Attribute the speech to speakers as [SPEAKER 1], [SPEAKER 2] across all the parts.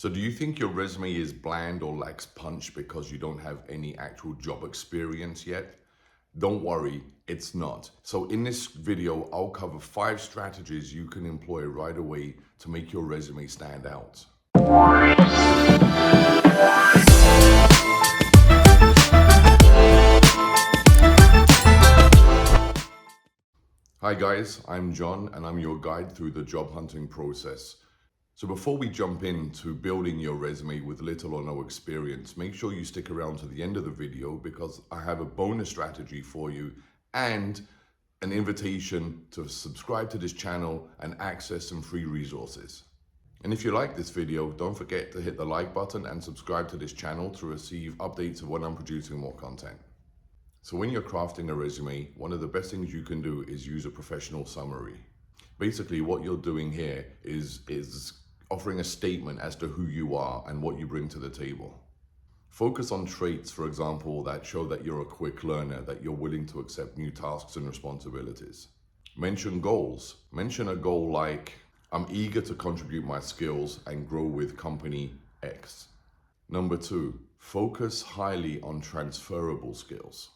[SPEAKER 1] So do you think your resume is bland or lacks punch because you don't have any actual job experience yet? Don't worry, it's not. So in this video, I'll cover 5 strategies you can employ right away to make your resume stand out. Hi guys, I'm John and I'm your guide through the job hunting process. So before we jump into building your resume with little or no experience, make sure you stick around to the end of the video because I have a bonus strategy for you and an invitation to subscribe to this channel and access some free resources. And if you like this video, don't forget to hit the like button and subscribe to this channel to receive updates of when I'm producing more content. So when you're crafting a resume, one of the best things you can do is use a professional summary. Basically, what you're doing here is offering a statement as to who you are and what you bring to the table. Focus on traits, for example, that show that you're a quick learner, that you're willing to accept new tasks and responsibilities. Mention goals. Mention a goal like, I'm eager to contribute my skills and grow with company X. Number 2, focus highly on transferable skills.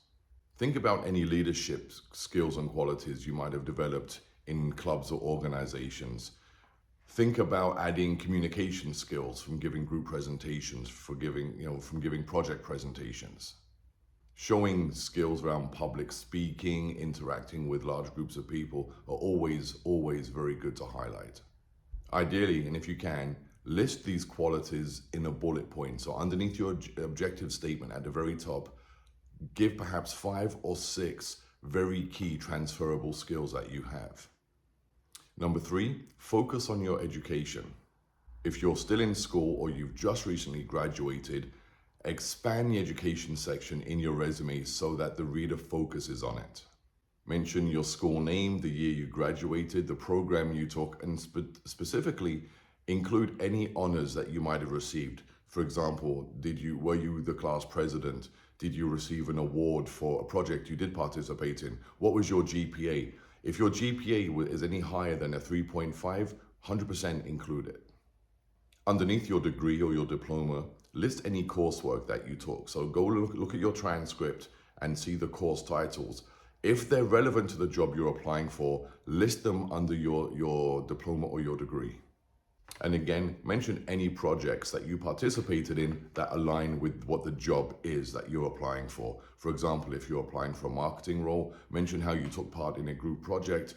[SPEAKER 1] Think about any leadership skills and qualities you might have developed in clubs or organizations. Think about adding communication skills from giving group presentations, from giving project presentations. Showing skills around public speaking, interacting with large groups of people are always very good to highlight. Ideally, and if you can, list these qualities in a bullet point. So underneath your objective statement at the very top, give perhaps 5 or 6 very key transferable skills that you have. Number 3, focus on your education. If you're still in school or you've just recently graduated, expand the education section in your resume so that the reader focuses on it. Mention your school name, the year you graduated, the program you took, and specifically include any honors that you might have received. For example, were you the class president? Did you receive an award for a project you did participate in? What was your GPA? If your GPA is any higher than a 3.5, 100% include it. Underneath your degree or your diploma, list any coursework that you took. So go look at your transcript and see the course titles. If they're relevant to the job you're applying for, list them under your diploma or your degree. And again, mention any projects that you participated in that align with what the job is that you're applying for. For example, if you're applying for a marketing role, mention how you took part in a group project,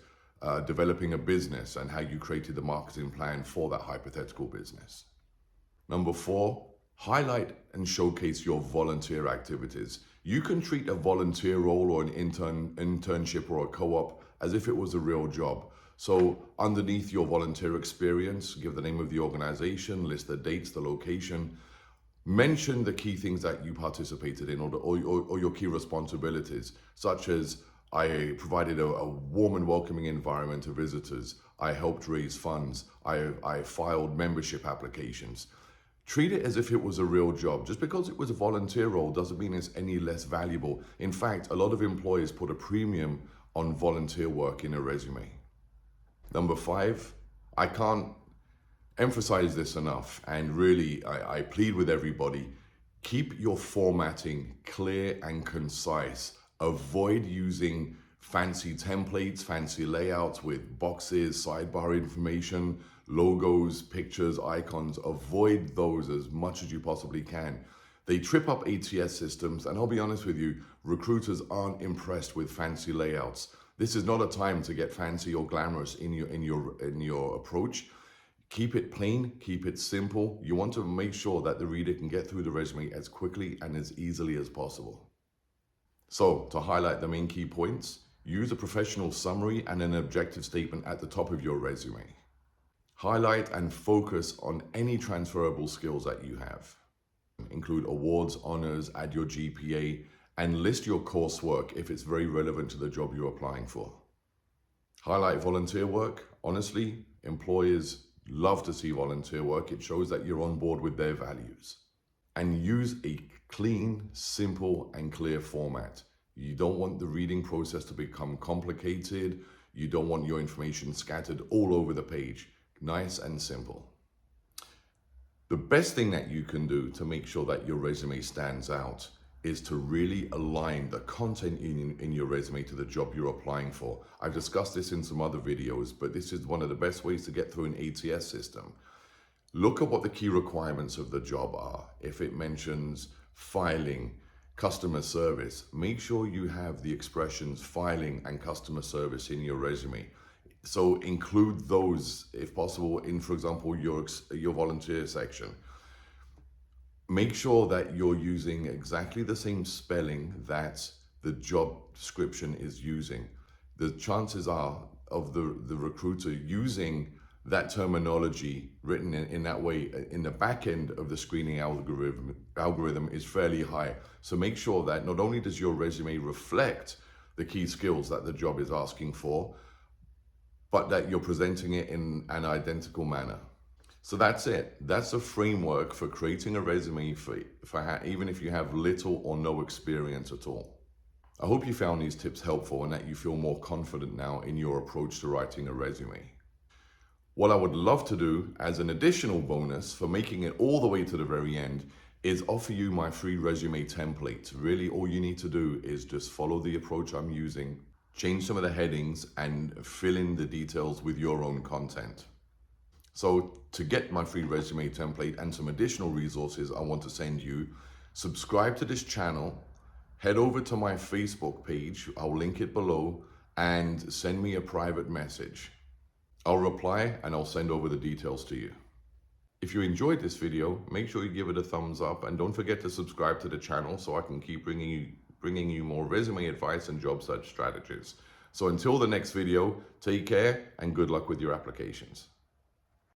[SPEAKER 1] developing a business, and how you created the marketing plan for that hypothetical business. Number 4, highlight and showcase your volunteer activities. You can treat a volunteer role or an internship or a co-op as if it was a real job. So underneath your volunteer experience, give the name of the organization, list the dates, the location, mention the key things that you participated in or your key responsibilities, such as I provided a warm and welcoming environment to visitors, I helped raise funds, I filed membership applications. Treat it as if it was a real job. Just because it was a volunteer role doesn't mean it's any less valuable. In fact, a lot of employers put a premium on volunteer work in a resume. Number 5, I can't emphasize this enough, and really I plead with everybody, keep your formatting clear and concise. Avoid using fancy templates, fancy layouts with boxes, sidebar information, logos, pictures, icons. Avoid those as much as you possibly can. They trip up ATS systems, and I'll be honest with you, recruiters aren't impressed with fancy layouts. This is not a time to get fancy or glamorous in your approach. Keep it plain, keep it simple. You want to make sure that the reader can get through the resume as quickly and as easily as possible. So to highlight the main key points, use a professional summary and an objective statement at the top of your resume. Highlight and focus on any transferable skills that you have. Include awards, honors, add your GPA, and list your coursework if it's very relevant to the job you're applying for. Highlight volunteer work. Honestly, employers love to see volunteer work. It shows that you're on board with their values. And use a clean, simple, and clear format. You don't want the reading process to become complicated. You don't want your information scattered all over the page. Nice and simple. The best thing that you can do to make sure that your resume stands out is to really align the content in your resume to the job you're applying for. I've discussed this in some other videos, but this is one of the best ways to get through an ATS system. Look at what the key requirements of the job are. If it mentions filing, customer service, make sure you have the expressions filing and customer service in your resume. So include those, if possible, in, for example, your volunteer section. Make sure that you're using exactly the same spelling that the job description is using. The chances are of the recruiter using that terminology written in that way in the back end of the screening algorithm is fairly high. So make sure that not only does your resume reflect the key skills that the job is asking for, but that you're presenting it in an identical manner. So that's it. That's a framework for creating a resume even if you have little or no experience at all. I hope you found these tips helpful and that you feel more confident now in your approach to writing a resume. What I would love to do as an additional bonus for making it all the way to the very end is offer you my free resume template. Really, all you need to do is just follow the approach I'm using, change some of the headings, and fill in the details with your own content. So to get my free resume template and some additional resources I want to send you, subscribe to this channel, head over to my Facebook page, I'll link it below, and send me a private message. I'll reply and I'll send over the details to you. If you enjoyed this video, make sure you give it a thumbs up and don't forget to subscribe to the channel so I can keep bringing you more resume advice and job search strategies. So until the next video, take care and good luck with your applications.